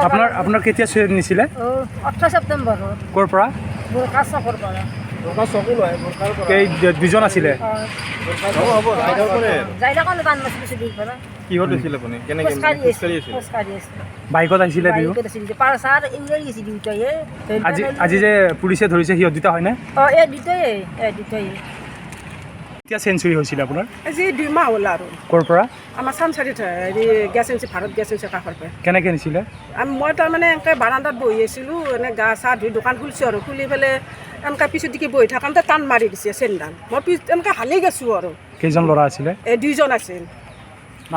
আপোনাৰ কেতিয়া চুৰি নিছিলে 18 ছেপ্টেম্বৰ ক'ৰ পৰা কাছকৰ পৰা দুজন আছিলে কিহত হৈছিল আপুনি কেনেকৈ খোজকাঢ়ি আছিল বাইকত আহিছিলে দুয়ো আজি যে পুলিচে ধৰিছে সিহঁত দুটা হয়নে কেতিয়া চেঞ্চুৰী হৈছিলে আপোনাৰ আজি 2 মাহ হ'ল আৰু ক'ৰ পৰা আমাৰ চানচাৰিত হেৰি gas agency Bharat gas agency কাষৰ পৰা কেনেকৈ নিছিলে মই তাৰমানে এনেকৈ বাৰান্দাত বহি আছিলোঁ এনে গা চা ধুই দোকান খুলিছোঁ আৰু খুলি পেলাই এনেকৈ পিছত দিকে বহি থাকোঁতে টান মাৰি দিছে চেইনডাল মই এনেকৈ হালি গৈছোঁ আৰু কেইজন ল'ৰা আছিলে এই 2জন আছিল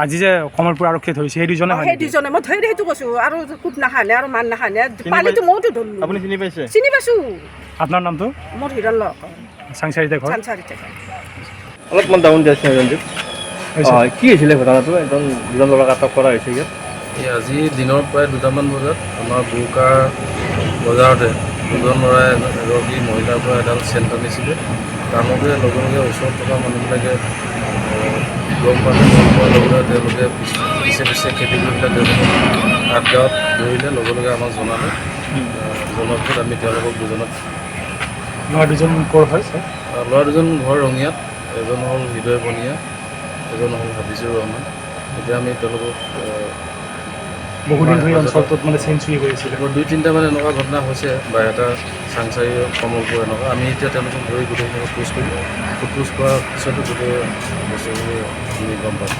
আজি যে কমলপুৰ আৰক্ষীয়ে ধৰিছে সেই দুজনে হয় সেই 2জনে মই ধৰি সেইটো কৈছোঁ আৰু খুব নাখানে আৰু মান নাখানে পানীটো মইতো ধৰিলোঁ আপুনি চিনি পাইছে চিনি পাইছোঁ আপোনাৰ নামটো মোৰ হিৰণ লগ চাংচাৰিতে ঘৰ চানচাৰিতে অলপমান ডাউন দিছে ৰঞ্জিত কি হৈছিলে ঘটনাটো দুজন ল'ৰাক আটক কৰা হৈছে ইয়াত এই আজি দিনৰ প্ৰায় 2টামান বজাত আমাৰ বুৰকাৰ বজাৰতে দুজন ল'ৰাই এগৰাকী মহিলাৰ পৰা এডাল চেন টানিছিলে টানোতে লগে লগে ওচৰত থকা মানুহবিলাকে গম পালে গম পোৱাৰ লগে লগে তেওঁলোকে পিছে পিছে খেতি কৰি পেলাই তেওঁলোকক আঠগাঁৱত ধৰিলে লগে লগে আমাক জনালে জনোৱাৰ পিছত আমি তেওঁলোকক দুজনক ল'ৰা দুজন ক'ৰ হয় ল'ৰা দুজন ঘৰ ৰঙিয়াত এজন হ'ল হৃদয় বনিয়া এজন হ'ল হাবিজুৰ ৰহমান এতিয়া আমি তেওঁলোকক বহুদিন ধৰি অঞ্চলটোত মানে চেঞ্চুৰী কৰিছিলে 2-3টা মানে এনেকুৱা ঘটনা হৈছে বা এটা চাংচাৰি কমলপুৰ এনেকুৱা আমি এতিয়া তেওঁলোকক ধৰি গোটেইখিনি সোধ পোছ কৰিলোঁ সোধ পোছ কৰাৰ পিছতো গোটেই বস্তুখিনি আমি গম পালোঁ